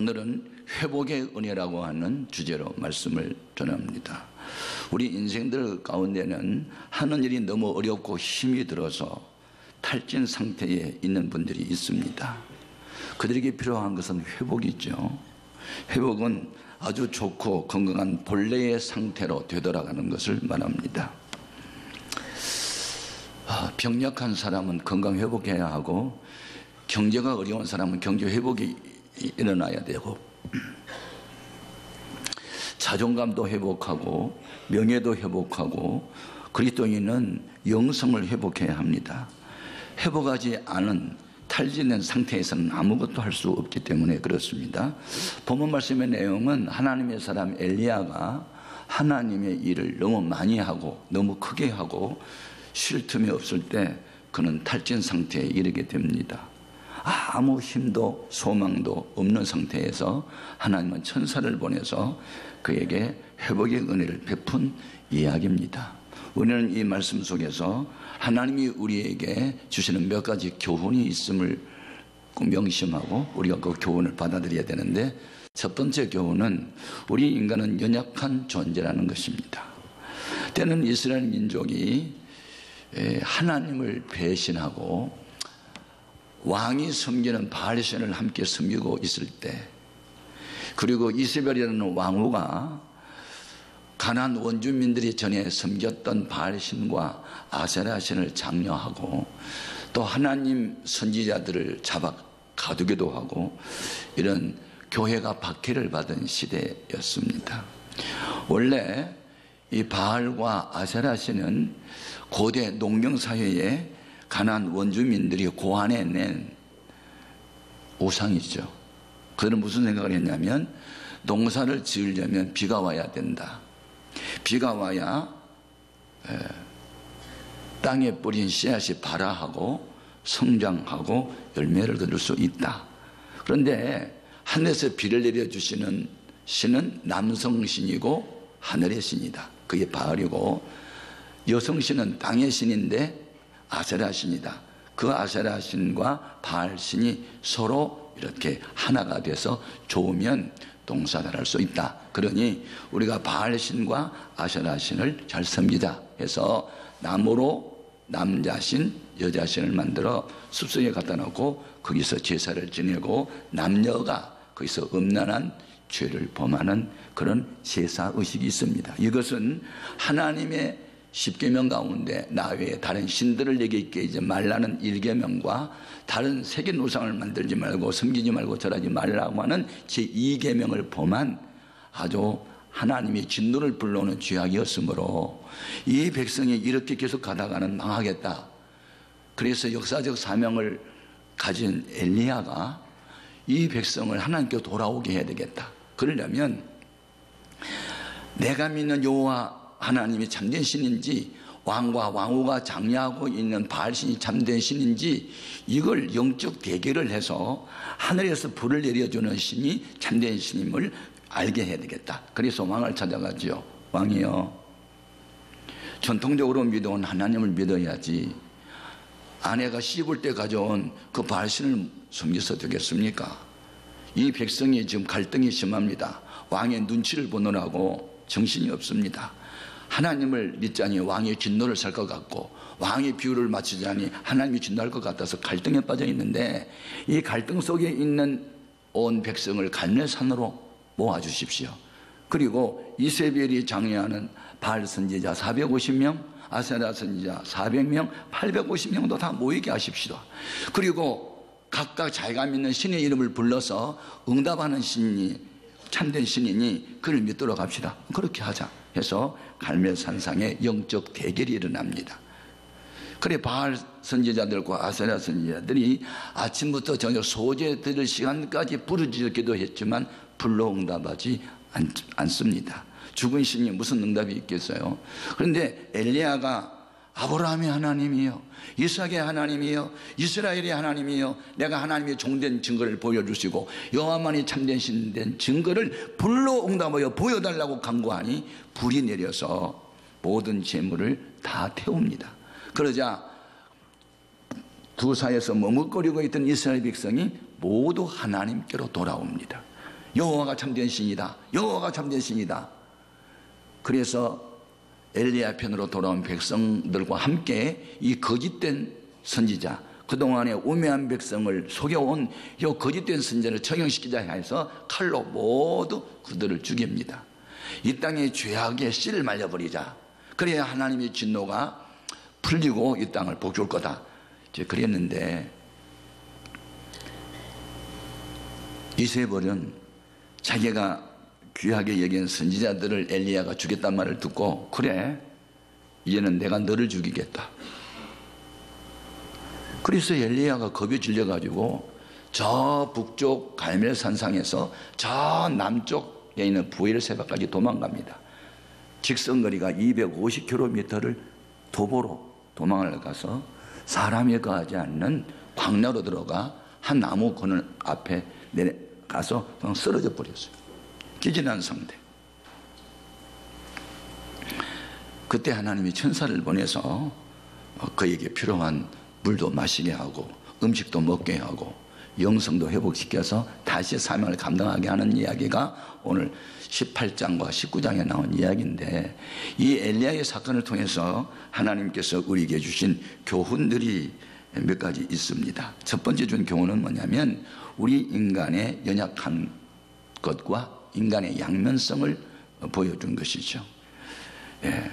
오늘은 회복의 은혜라고 하는 주제로 말씀을 전합니다. 우리 인생들 가운데는 하는 일이 너무 어렵고 힘이 들어서 탈진 상태에 있는 분들이 있습니다. 그들에게 필요한 것은 회복이죠. 회복은 아주 좋고 건강한 본래의 상태로 되돌아가는 것을 말합니다. 병약한 사람은 건강 회복해야 하고, 경제가 어려운 사람은 경제 회복이 일어나야 되고, 자존감도 회복하고 명예도 회복하고, 그리스도인은 영성을 회복해야 합니다. 회복하지 않은 탈진된 상태에서는 아무것도 할 수 없기 때문에 그렇습니다. 본문 말씀의 내용은 하나님의 사람 엘리야가 하나님의 일을 너무 많이 하고 너무 크게 하고 쉴 틈이 없을 때 그는 탈진 상태에 이르게 됩니다. 아무 힘도 소망도 없는 상태에서 하나님은 천사를 보내서 그에게 회복의 은혜를 베푼 이야기입니다. 우리는 이 말씀 속에서 하나님이 우리에게 주시는 몇 가지 교훈이 있음을 꼭 명심하고 우리가 그 교훈을 받아들여야 되는데, 첫 번째 교훈은 우리 인간은 연약한 존재라는 것입니다. 때는 이스라엘 민족이 하나님을 배신하고 왕이 섬기는 바알신을 함께 섬기고 있을 때, 그리고 이세벨이라는 왕후가 가나안 원주민들이 전에 섬겼던 바알신과 아세라신을 장려하고 또 하나님 선지자들을 잡아 가두기도 하고, 이런 교회가 박해를 받은 시대였습니다. 원래 이 바알과 아세라신은 고대 농경사회에 가나안 원주민들이 고안해낸 우상이죠. 그들은 무슨 생각을 했냐면, 농사를 지으려면 비가 와야 된다. 비가 와야 땅에 뿌린 씨앗이 발아하고 성장하고 열매를 거둘 수 있다. 그런데 하늘에서 비를 내려주시는 신은 남성신이고 하늘의 신이다. 그게 바알이고, 여성신은 땅의 신인데 아세라신이다. 그 아세라신과 바알신이 서로 이렇게 하나가 돼서 좋으면 동사를 할 수 있다. 그러니 우리가 바알신과 아세라신을 잘 섬기자 해서 나무로 남자신 여자신을 만들어 숲속에 갖다 놓고 거기서 제사를 지내고, 남녀가 거기서 음란한 죄를 범하는 그런 제사의식이 있습니다. 이것은 하나님의 10계명 가운데 나 외에 다른 신들을 내게 있게 하지 말라는 1계명과 다른 세계 우상을 만들지 말고 섬기지 말고 절하지 말라고 하는 제2계명을 범한 아주 하나님의 진노를 불러오는 죄악이었으므로 이 백성이 이렇게 계속 가다가는 망하겠다. 그래서 역사적 사명을 가진 엘리야가 이 백성을 하나님께 돌아오게 해야 되겠다. 그러려면 내가 믿는 여호와 하나님이 참된 신인지, 왕과 왕후가 장려하고 있는 바알신이 참된 신인지, 이걸 영적 대결을 해서 하늘에서 불을 내려주는 신이 참된 신임을 알게 해야 되겠다. 그래서 왕을 찾아가지요. 왕이요, 전통적으로 믿어온 하나님을 믿어야지 아내가 씹을 때 가져온 그 바알신을 섬겨서 되겠습니까? 이 백성이 지금 갈등이 심합니다. 왕의 눈치를 보느라고 정신이 없습니다. 하나님을 믿자니 왕의 진노를 살 것 같고, 왕의 비유를 맞추자니 하나님이 진노할 것 같아서 갈등에 빠져 있는데, 이 갈등 속에 있는 온 백성을 갈멜산으로 모아주십시오. 그리고 이세벨이 장려하는 바알 선지자 450명, 아세라 선지자 400명, 850명도 다 모이게 하십시오. 그리고 각각 자기가 믿는 신의 이름을 불러서 응답하는 신이 참된 신이니 그를 믿도록 합시다. 그렇게 하자 해서 갈멜산상에 영적 대결이 일어납니다. 그래 바알 선지자들과 아세라 선지자들이 아침부터 저녁 소재 들을 시간까지 부르짖어 기도했지만 불로 응답하지 않습니다. 죽은 신이 무슨 응답이 있겠어요? 그런데 엘리야가 아브라함의 하나님이요, 이삭의 하나님이요, 이스라엘의 하나님이요, 내가 하나님의 종된 증거를 보여주시고 여호와만이 참된 신된 증거를 불로 응답하여 보여달라고 간구하니 불이 내려서 모든 재물을 다 태웁니다. 그러자 두 사이에서 머뭇거리고 있던 이스라엘 백성이 모두 하나님께로 돌아옵니다. 여호와가 참된 신이다. 여호와가 참된 신이다. 그래서 엘리야 편으로 돌아온 백성들과 함께 이 거짓된 선지자, 그동안에 우매한 백성을 속여온 이 거짓된 선지자를 처형시키자 해서 칼로 모두 그들을 죽입니다. 이 땅의 죄악의 씨를 말려버리자. 그래야 하나님의 진노가 풀리고 이 땅을 복줄 거다. 이제 그랬는데 이세벨은 자기가 귀하게 여긴 선지자들을 엘리야가 죽였단 말을 듣고, 그래, 이제는 내가 너를 죽이겠다. 그래서 엘리야가 겁에 질려가지고 저 북쪽 갈멜산상에서 저 남쪽에 있는 부엘세바까지 도망갑니다. 직선거리가 250km를 도보로 도망을 가서 사람이 거하지 않는 광야로 들어가 한 나무 그늘 앞에 내려가서 그냥 쓰러져 버렸어요. 기진한 상태. 그때 하나님이 천사를 보내서 그에게 필요한 물도 마시게 하고 음식도 먹게 하고 영성도 회복시켜서 다시 사명을 감당하게 하는 이야기가 오늘 18장과 19장에 나온 이야기인데, 이 엘리야의 사건을 통해서 하나님께서 우리에게 주신 교훈들이 몇 가지 있습니다. 첫 번째 준 교훈은 뭐냐면, 우리 인간의 연약한 것과 인간의 양면성을 보여준 것이죠. 예.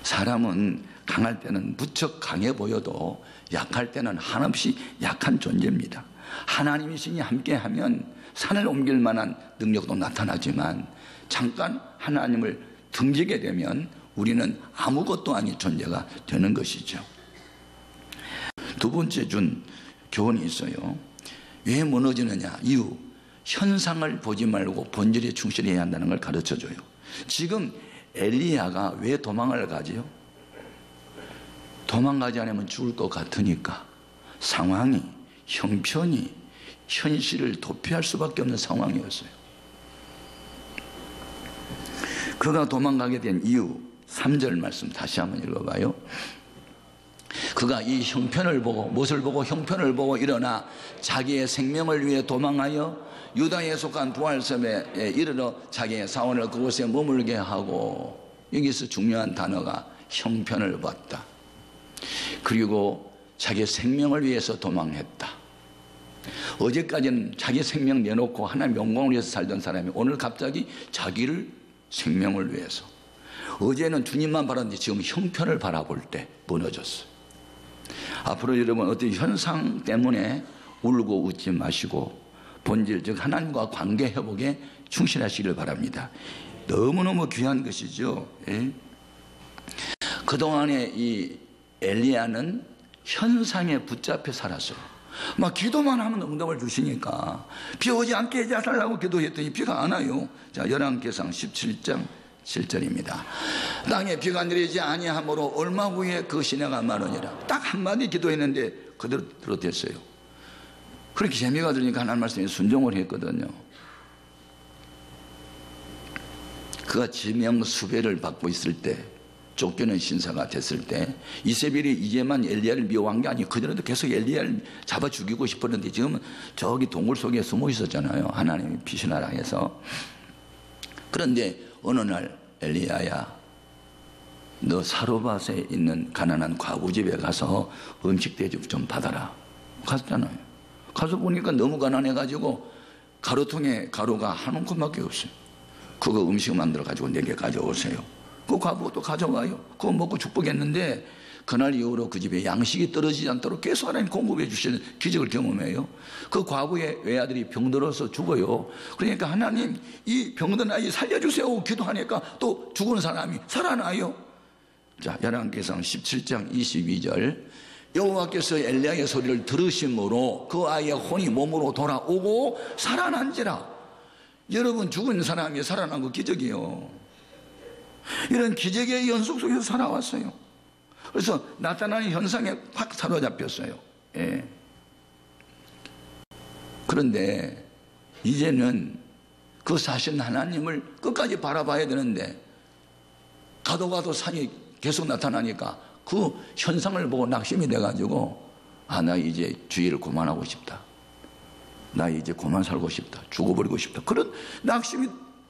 사람은 강할 때는 무척 강해 보여도 약할 때는 한없이 약한 존재입니다. 하나님의 신이 함께하면 산을 옮길 만한 능력도 나타나지만 잠깐 하나님을 등지게 되면 우리는 아무것도 아닌 존재가 되는 것이죠. 두 번째 준 교훈이 있어요. 왜 무너지느냐? 이유, 현상을 보지 말고 본질에 충실해야 한다는 걸 가르쳐줘요. 지금 엘리야가 왜 도망을 가지요? 도망가지 않으면 죽을 것 같으니까. 상황이, 형편이 현실을 도피할 수밖에 없는 상황이었어요. 그가 도망가게 된 이유, 3절 말씀 다시 한번 읽어봐요. 그가 이 형편을 보고, 무엇을 보고? 형편을 보고 일어나 자기의 생명을 위해 도망하여 유다에 속한 부활섬에 이르러 자기의 사원을 그곳에 머물게 하고, 여기서 중요한 단어가 형편을 봤다. 그리고 자기의 생명을 위해서 도망했다. 어제까지는 자기 생명 내놓고 하나님 영광을 위해서 살던 사람이 오늘 갑자기 자기를 생명을 위해서, 어제는 주님만 바랐는데 지금 형편을 바라볼 때 무너졌어요. 앞으로 여러분 어떤 현상 때문에 울고 웃지 마시고 본질, 즉 하나님과 관계 회복에 충실하시기를 바랍니다. 너무너무 귀한 것이죠. 예? 그동안에 이 엘리야는 현상에 붙잡혀 살았어요. 막 기도만 하면 응답을 주시니까 비 오지 않게 해달라고 기도했더니 비가 안 와요. 자, 열왕기상 17장 7절입니다. 땅에 비가 내리지 아니하므로 얼마 후에 그 시내가 마르니라. 딱 한마디 기도했는데 그대로 들어댔어요. 그렇게 재미가 들으니까 하나님 말씀에 순종을 했거든요. 그가 지명수배를 받고 있을 때, 쫓기는 신사가 됐을 때, 이세벨이 이제만 엘리야를 미워한 게 아니고 그전에도 계속 엘리야를 잡아 죽이고 싶었는데 지금은 저기 동굴 속에 숨어 있었잖아요. 하나님이 피신하라 해서. 그런데 어느 날 엘리야야, 너 사르밧에 있는 가난한 과부 집에 가서 음식 대접 좀 받아라. 갔잖아요. 가서 보니까 너무 가난해가지고 가루통에 가루가 한 움큼밖에 없어요. 그거 음식 만들어가지고 내게 가져오세요. 그 과부가 또 가져와요. 그거 먹고 축복했는데 그날 이후로 그 집에 양식이 떨어지지 않도록 계속 하나님 공급해 주시는 기적을 경험해요. 그 과부의 외아들이 병들어서 죽어요. 그러니까 하나님, 이 병든 아이 살려주세요 기도하니까 또 죽은 사람이 살아나요. 자, 열왕기상 17장 22절. 여호와께서 엘리야의 소리를 들으심으로 그 아이의 혼이 몸으로 돌아오고 살아난지라. 여러분, 죽은 사람이 살아난 거 기적이에요. 이런 기적의 연속 속에서 살아왔어요. 그래서 나타나는 현상에 확 사로잡혔어요. 예. 그런데 이제는 그 사실 하나님을 끝까지 바라봐야 되는데 가도 산이 계속 나타나니까 그 현상을 보고 낙심이 돼가지고 나 이제 주의를 그만하고 싶다. 나 이제 그만 살고 싶다, 죽어버리고 싶다, 그런 낙심이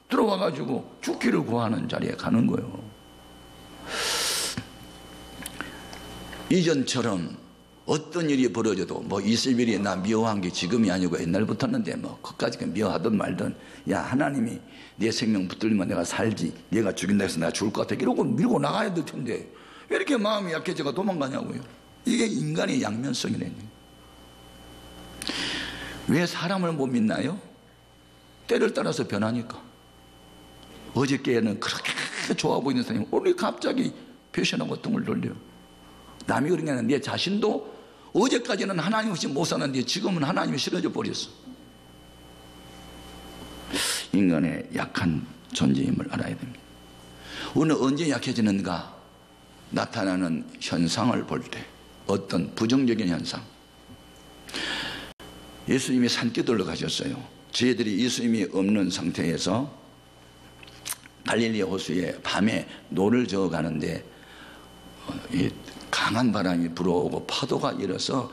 들어와가지고 죽기를 구하는 자리에 가는 거예요. 이전처럼 어떤 일이 벌어져도 뭐 이스라엘이 나 미워한 게 지금이 아니고 옛날부터였는데 뭐 그까짓 미워하든 말든, 야 하나님이 내 생명 붙들면 내가 살지, 내가 죽인다 해서 내가 죽을 것 같아, 이러고 밀고 나가야 될 텐데 왜 이렇게 마음이 약해져가 도망가냐고요. 이게 인간의 양면성이네. 왜 사람을 못 믿나요? 때를 따라서 변하니까. 어저께는 그렇게 좋아 보이는 사람이 오늘 갑자기 배신하고 등을 돌려요. 남이 그런 게 아니라 내 자신도 어제까지는 하나님 없이 못 사는데 지금은 하나님이 싫어져 버렸어. 인간의 약한 존재임을 알아야 됩니다. 우리는 언제 약해지는가? 나타나는 현상을 볼 때, 어떤 부정적인 현상. 예수님이 산기도를 가셨어요. 저희들이 예수님이 없는 상태에서 갈릴리 호수에 밤에 노를 저어 가는데 강한 바람이 불어오고 파도가 일어서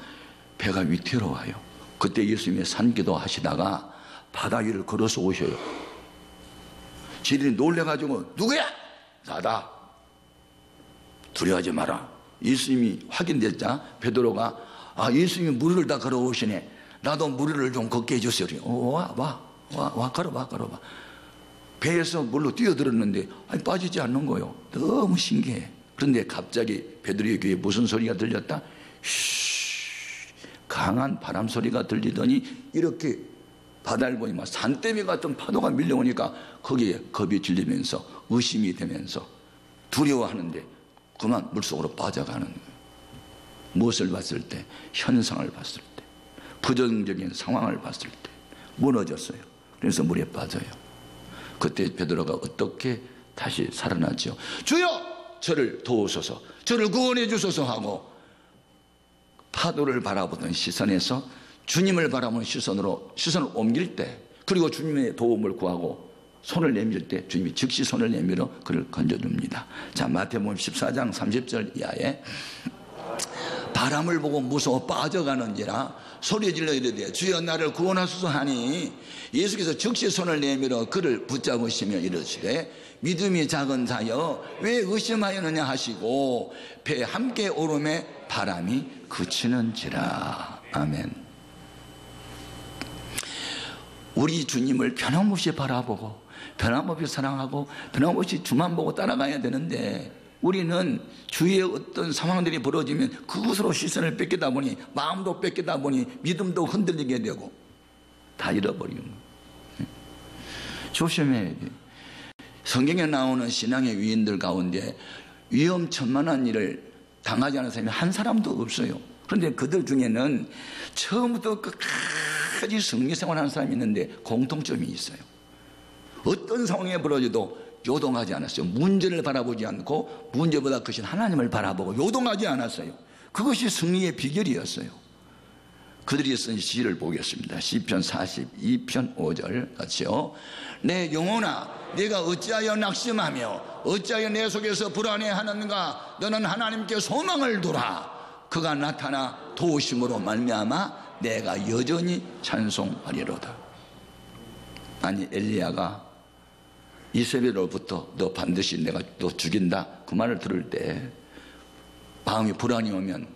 배가 위태로워요. 그때 예수님이 산기도 하시다가 바다 위를 걸어서 오셔요. 저희들이 놀래가지고 누구야? 나다. 두려워하지 마라. 예수님이 확인됐자 베드로가 예수님이 무리를 다 걸어오시네, 나도 무리를 좀 걷게 해주세요. 와 걸어봐. 배에서 물로 뛰어들었는데 빠지지 않는 거예요. 너무 신기해. 그런데 갑자기 베드로의 귀에 무슨 소리가 들렸다? 강한 바람 소리가 들리더니 이렇게 바다를 보니 막 산더미 같은 파도가 밀려오니까 거기에 겁이 질리면서 의심이 되면서 두려워하는데 그만 물속으로 빠져가는 거예요. 무엇을 봤을 때? 현상을 봤을 때, 부정적인 상황을 봤을 때 무너졌어요. 그래서 물에 빠져요. 그때 베드로가 어떻게 다시 살아났죠? 주여 저를 도우소서, 저를 구원해 주소서 하고 파도를 바라보던 시선에서 주님을 바라보는 시선을 옮길 때, 그리고 주님의 도움을 구하고 손을 내밀 때 주님이 즉시 손을 내밀어 그를 건져줍니다. 자, 마태복음 14장 30절 이하에 바람을 보고 무서워 빠져가는지라 소리질러 이르되 주여 나를 구원하소서 하니 예수께서 즉시 손을 내밀어 그를 붙잡으시며 이르시되 믿음이 작은 자여 왜 의심하였느냐 하시고 배에 함께 오름에 바람이 그치는지라. 아멘. 우리 주님을 변함없이 바라보고 변함없이 사랑하고 변함없이 주만 보고 따라가야 되는데, 우리는 주위에 어떤 상황들이 벌어지면 그것으로 시선을 뺏기다 보니, 마음도 뺏기다 보니 믿음도 흔들리게 되고 다 잃어버리는 거예요. 조심해야 돼. 성경에 나오는 신앙의 위인들 가운데 위험천만한 일을 당하지 않은 사람이 한 사람도 없어요. 그런데 그들 중에는 처음부터 끝까지 승리생활하는 사람이 있는데 공통점이 있어요. 어떤 상황에 벌어져도 요동하지 않았어요. 문제를 바라보지 않고 문제보다 크신 하나님을 바라보고 요동하지 않았어요. 그것이 승리의 비결이었어요. 그들이 쓴 시를 보겠습니다. 시편 42편 5절 같이요. 내 영혼아 네가 어찌하여 낙심하며 어찌하여 내 속에서 불안해하는가. 너는 하나님께 소망을 두라. 그가 나타나 도우심으로 말미암아 내가 여전히 찬송하리로다. 아니 엘리야가 이세벨로부터 너 반드시 내가 너 죽인다 그 말을 들을 때 마음이 불안이 오면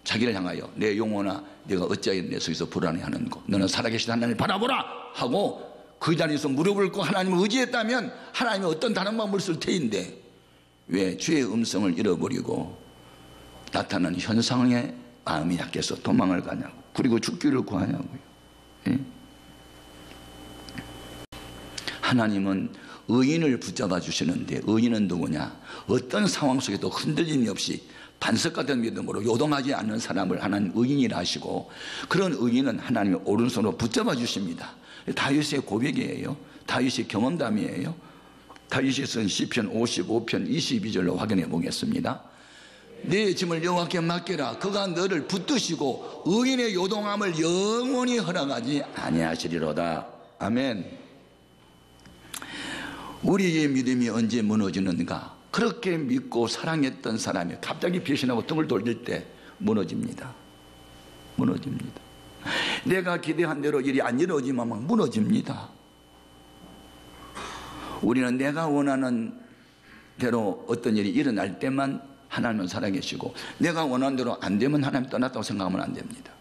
자기를 향하여 내 영혼아 네가 어찌하여 내 속에서 불안해하는고 너는 살아계신 하나님을 바라보라 하고 그 자리에서 무릎을 꿇고 하나님을 의지했다면 하나님이 어떤 다른 방법을 쓸 테인데 왜 주의 음성을 잃어버리고 나타나는 현상에 마음이 약해서 도망을 가냐고, 그리고 죽기를 구하냐고요. 예? 하나님은 의인을 붙잡아 주시는데 의인은 누구냐? 어떤 상황 속에도 흔들림이 없이 반석 같은 믿음으로 요동하지 않는 사람을 하나님 의인이라 하시고, 그런 의인은 하나님의 오른손으로 붙잡아 주십니다. 다윗의 고백이에요. 다윗의 경험담이에요. 다윗이 쓴 시편 55편 22절로 확인해 보겠습니다. 내 짐을 여호와께 맡기라. 그가 너를 붙드시고 의인의 요동함을 영원히 허락하지 아니하시리로다. 아멘. 우리의 믿음이 언제 무너지는가? 그렇게 믿고 사랑했던 사람이 갑자기 배신하고 등을 돌릴 때 무너집니다. 무너집니다. 내가 기대한 대로 일이 안 이루어지면 막 무너집니다. 우리는 내가 원하는 대로 어떤 일이 일어날 때만 하나님은 살아계시고, 내가 원하는 대로 안 되면 하나님 떠났다고 생각하면 안 됩니다.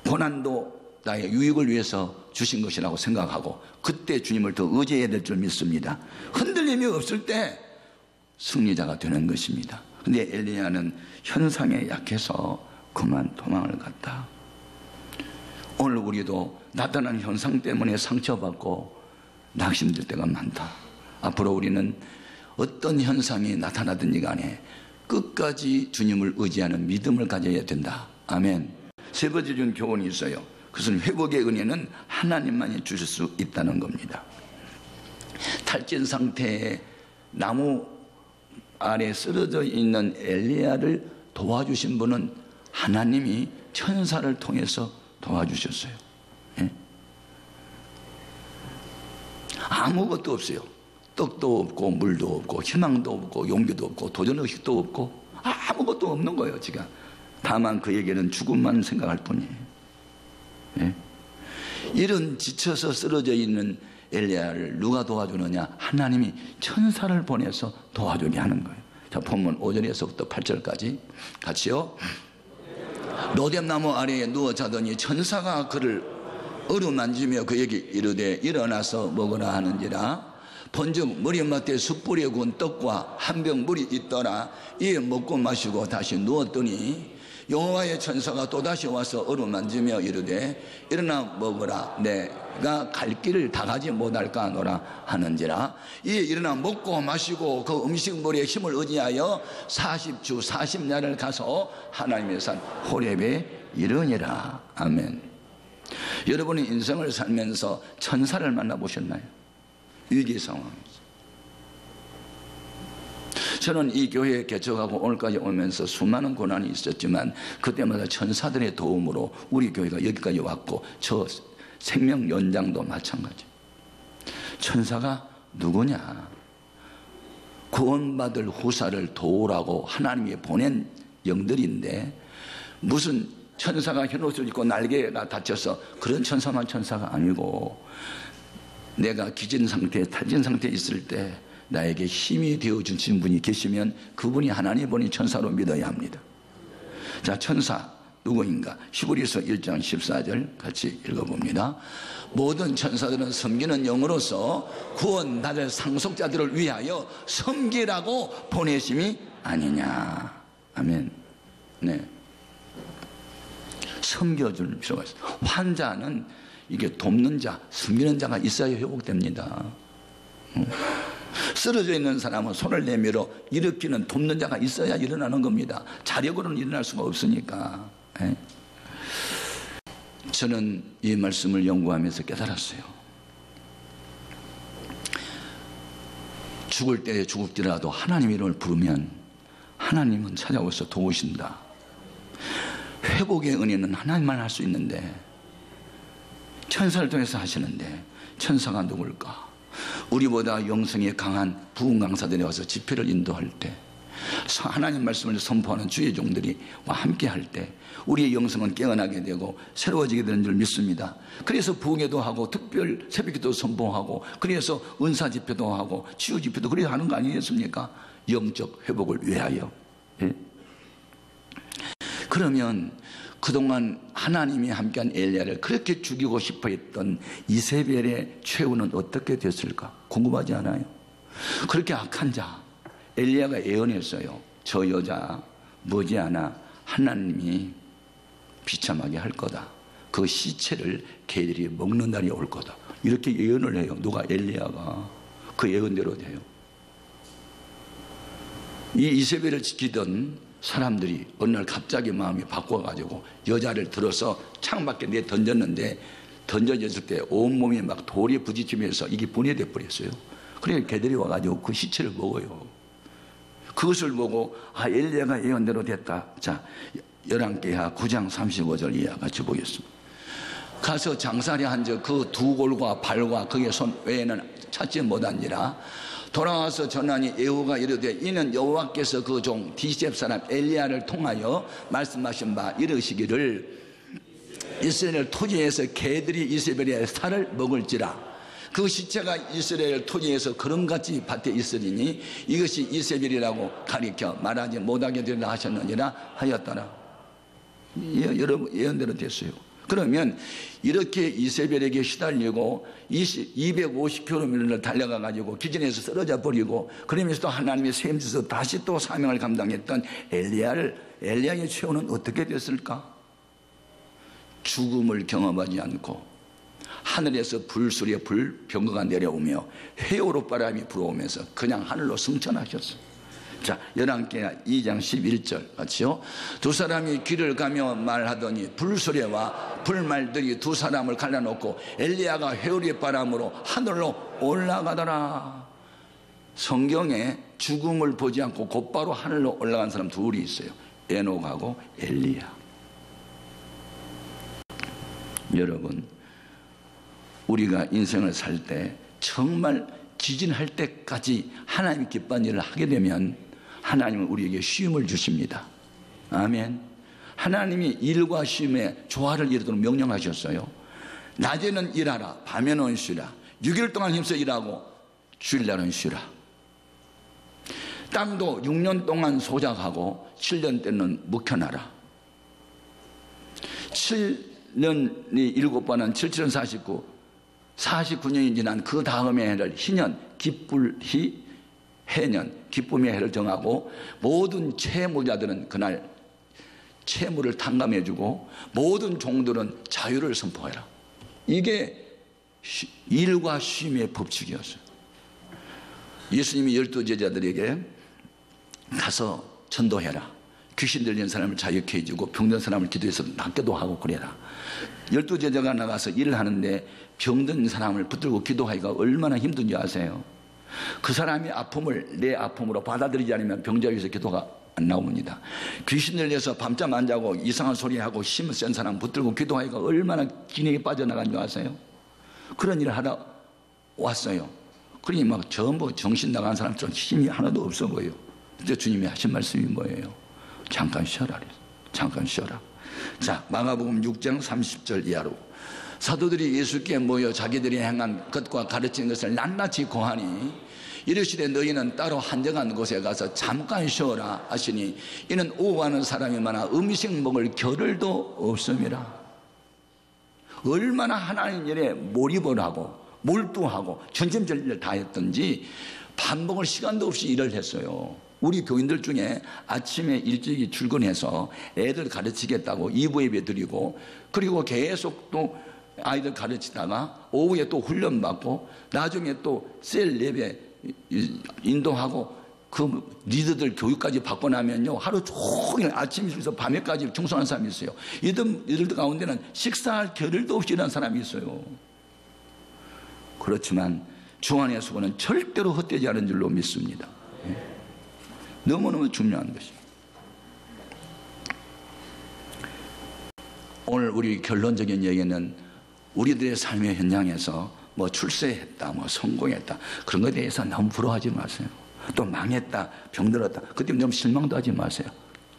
고난도 나의 유익을 위해서 주신 것이라고 생각하고 그때 주님을 더 의지해야 될 줄 믿습니다. 흔들림이 없을 때 승리자가 되는 것입니다. 그런데 엘리야는 현상에 약해서 그만 도망을 갔다. 오늘 우리도 나타난 현상 때문에 상처받고 낙심될 때가 많다. 앞으로 우리는 어떤 현상이 나타나든지 간에 끝까지 주님을 의지하는 믿음을 가져야 된다. 아멘. 세 번째 준 교훈이 있어요. 그것은 회복의 은혜는 하나님만이 주실 수 있다는 겁니다. 탈진 상태에 나무 아래 쓰러져 있는 엘리야를 도와주신 분은 하나님이 천사를 통해서 도와주셨어요. 예? 아무것도 없어요. 떡도 없고 물도 없고 희망도 없고 용기도 없고 도전의식도 없고 아무것도 없는 거예요. 지금 다만 그에게는 죽음만 생각할 뿐이에요. 예? 이런 지쳐서 쓰러져 있는 엘리야를 누가 도와주느냐? 하나님이 천사를 보내서 도와주게 하는 거예요. 자, 본문 5절에서부터 8절까지 같이요. 로뎀나무 아래에 누워 자더니 천사가 그를 어루만지며 그에게 이르되 일어나서 먹으라 하는지라. 본즉 머리맡에 숯불에 구운 떡과 한 병 물이 있더라. 이에 먹고 마시고 다시 누웠더니 여호와의 천사가 또다시 와서 어루만지며 이르되 일어나 먹으라. 내가 갈 길을 다 가지 못할까 하노라 하는지라. 이에 일어나 먹고 마시고 그 음식물에 힘을 의지하여 40주 40야를 가서 하나님의 산 호렙에 이르니라. 아멘. 여러분이 인생을 살면서 천사를 만나보셨나요? 위기 상황에서. 저는 이 교회에 개척하고 오늘까지 오면서 수많은 고난이 있었지만 그때마다 천사들의 도움으로 우리 교회가 여기까지 왔고 저 생명 연장도 마찬가지. 천사가 누구냐? 구원받을 후사를 도우라고 하나님이 보낸 영들인데 무슨 천사가 흰옷을 입고 날개가 닫혀서 그런 천사만 천사가 아니고 내가 기진 상태, 탈진 상태에 있을 때 나에게 힘이 되어주신 분이 계시면 그분이 하나님 보낸 천사로 믿어야 합니다. 자, 천사 누구인가? 히브리서 1장 14절 같이 읽어봅니다. 모든 천사들은 섬기는 영으로서 구원받을 상속자들을 위하여 섬기라고 보내심이 아니냐. 아멘. 네. 섬겨줄 필요가 있어요. 환자는 이게 돕는 자, 섬기는 자가 있어야 회복됩니다. 쓰러져 있는 사람은 손을 내밀어 일으키는 돕는 자가 있어야 일어나는 겁니다. 자력으로는 일어날 수가 없으니까. 예? 저는 이 말씀을 연구하면서 깨달았어요. 죽을 때 죽을지라도 하나님 이름을 부르면 하나님은 찾아오셔서 도우신다. 회복의 은혜는 하나님만 할 수 있는데 천사를 통해서 하시는데 천사가 누굴까? 우리보다 영성이 강한 부흥 강사들이 와서 집회를 인도할 때 하나님 말씀을 선포하는 주의 종들이 함께 할 때 우리의 영성은 깨어나게 되고 새로워지게 되는 줄 믿습니다. 그래서 부흥회도 하고 특별 새벽기도 선포하고 그래서 은사 집회도 하고 치유 집회도 그래야 하는 거 아니겠습니까? 영적 회복을 위하여. 예? 그러면 그동안 하나님이 함께한 엘리야를 그렇게 죽이고 싶어 했던 이세벨의 최후는 어떻게 됐을까? 궁금하지 않아요? 그렇게 악한 자 엘리야가 예언했어요. 저 여자 머지않아 하나님이 비참하게 할 거다. 그 시체를 개들이 먹는 날이 올 거다. 이렇게 예언을 해요. 누가? 엘리야가. 그 예언대로 돼요. 이 이세벨을 지키던 사람들이 어느 날 갑자기 마음이 바꿔가지고 여자를 들어서 창밖에 내 던졌는데 던져졌을 때 온몸이 막 돌에 부딪히면서 이게 분해돼 버렸어요. 그러니까 개들이 와가지고 그 시체를 먹어요. 그것을 보고 엘리야가 예언대로 됐다. 자, 열왕기하 9장 35절 이하 같이 보겠습니다. 가서 장사리 한적 그 두 골과 발과 그의 손 외에는 찾지 못한지라. 돌아와서 전하니 예후가 이르되 이는 여호와께서 그 종 디셉 사람 엘리야를 통하여 말씀하신 바 이르시기를 이스라엘 토지에서 개들이 이세벨의 살을 먹을지라. 그 시체가 이스라엘 토지에서 그런같이 밭에 있으리니 이것이 이세벨이라고 가리켜 말하지 못하게 되리라 하셨느니라 하였더라. 여러분 예언대로 됐어요. 그러면 이렇게 이세벨에게 시달리고 250km를 달려가 가지고 기진에서 쓰러져 버리고 그러면서도 하나님의 세임지서 다시 또 사명을 감당했던 엘리야의 최후는 어떻게 됐을까? 죽음을 경험하지 않고 하늘에서 불소리에 불병거가 내려오며 회오로 바람이 불어오면서 그냥 하늘로 승천하셨어요. 자, 열왕기하 2장 11절 같이요. 두 사람이 길을 가며 말하더니 불소리와 불말들이 두 사람을 갈라놓고 엘리야가 회오리의 바람으로 하늘로 올라가더라. 성경에 죽음을 보지 않고 곧바로 하늘로 올라간 사람 둘이 있어요. 에녹하고 엘리야. 여러분, 우리가 인생을 살 때 정말 기진할 때까지 하나님이 기뻐하는 일을 하게 되면 하나님은 우리에게 쉼을 주십니다. 아멘. 하나님이 일과 쉼에 조화를 이루도록 명령하셨어요. 낮에는 일하라, 밤에는 쉬라. 6일 동안 힘써 일하고 주일날은 쉬라. 땅도 6년 동안 소작하고 7년 때는 묵혀놔라. 7년이 7번은 7, 7은 49, 49년이 지난 그 다음의 해를 희년, 기쁠희 해년, 기쁨의 해를 정하고 모든 채무자들은 그날 채무를 탕감해주고 모든 종들은 자유를 선포해라. 이게 일과 쉼의 법칙이었어요. 예수님이 12제자들에게 가서 전도해라. 귀신 들린 사람을 자유케 해주고 병든 사람을 기도해서 낫게도 하고 그래라. 12제자가 나가서 일을 하는데 병든 사람을 붙들고 기도하기가 얼마나 힘든지 아세요? 그 사람이 아픔을 내 아픔으로 받아들이지 않으면 병자 위에서 기도가 안 나옵니다. 귀신 들려서 밤잠 안 자고 이상한 소리하고 힘을 센 사람 붙들고 기도하기가 얼마나 기능이 빠져나간 줄 아세요? 그런 일을 하다 왔어요. 그러니 막 전부 정신 나간 사람처럼 힘이 하나도 없어 보여요. 그때 주님이 하신 말씀이 뭐예요? 잠깐 쉬어라. 잠깐 쉬어라. 자, 마가복음 6장 30절 이하로 사도들이 예수께 모여 자기들이 행한 것과 가르친 것을 낱낱이 고하니 이르시되 너희는 따로 한정한 곳에 가서 잠깐 쉬어라 하시니 이는 오고하는 사람이 많아 음식 먹을 겨를도 없음이라. 얼마나 하나님 일에 몰입을 하고 몰두하고 전심전력을 다했던지 밥 먹을 시간도 없이 일을 했어요. 우리 교인들 중에 아침에 일찍이 출근해서 애들 가르치겠다고 2부 예배 드리고 그리고 계속 또 아이들 가르치다가 오후에 또 훈련받고 나중에 또 셀 예배 인도하고 그 리더들 교육까지 받고 나면요 하루 종일 아침에서 밤에까지 충성하는 사람이 있어요. 이들 가운데는 식사할 겨를도 없이 일하는 사람이 있어요. 그렇지만 주 안의 수고는 절대로 헛되지 않은 줄로 믿습니다. 너무너무 중요한 것입니다. 오늘 우리 결론적인 얘기는 우리들의 삶의 현장에서 뭐 출세했다, 뭐 성공했다 그런 것에 대해서 너무 부러워하지 마세요. 또 망했다, 병들었다 그때 너무 실망도 하지 마세요.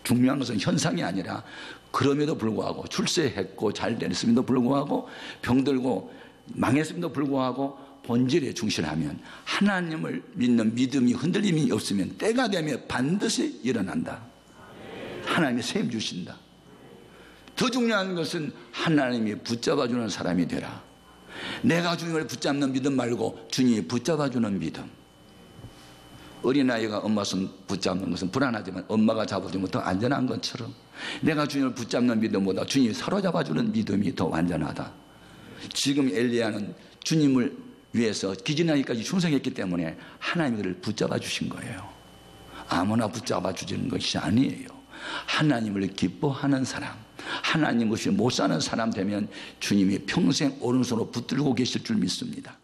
중요한 것은 현상이 아니라 그럼에도 불구하고 출세했고 잘 됐음에도 불구하고 병들고 망했음에도 불구하고 본질에 충실하면 하나님을 믿는 믿음이 흔들림이 없으면 때가 되면 반드시 일어난다. 하나님이 세임 주신다. 더 중요한 것은 하나님이 붙잡아주는 사람이 되라. 내가 주님을 붙잡는 믿음 말고 주님이 붙잡아주는 믿음. 어린아이가 엄마 손 붙잡는 것은 불안하지만 엄마가 잡아주면 더 안전한 것처럼 내가 주님을 붙잡는 믿음보다 주님이 사로잡아주는 믿음이 더 완전하다. 지금 엘리야는 주님을 위해서 기진하기까지 충성했기 때문에 하나님이 그를 붙잡아 주신 거예요. 아무나 붙잡아 주시는 것이 아니에요. 하나님을 기뻐하는 사람, 하나님 없이 못 사는 사람 되면 주님이 평생 오른손으로 붙들고 계실 줄 믿습니다.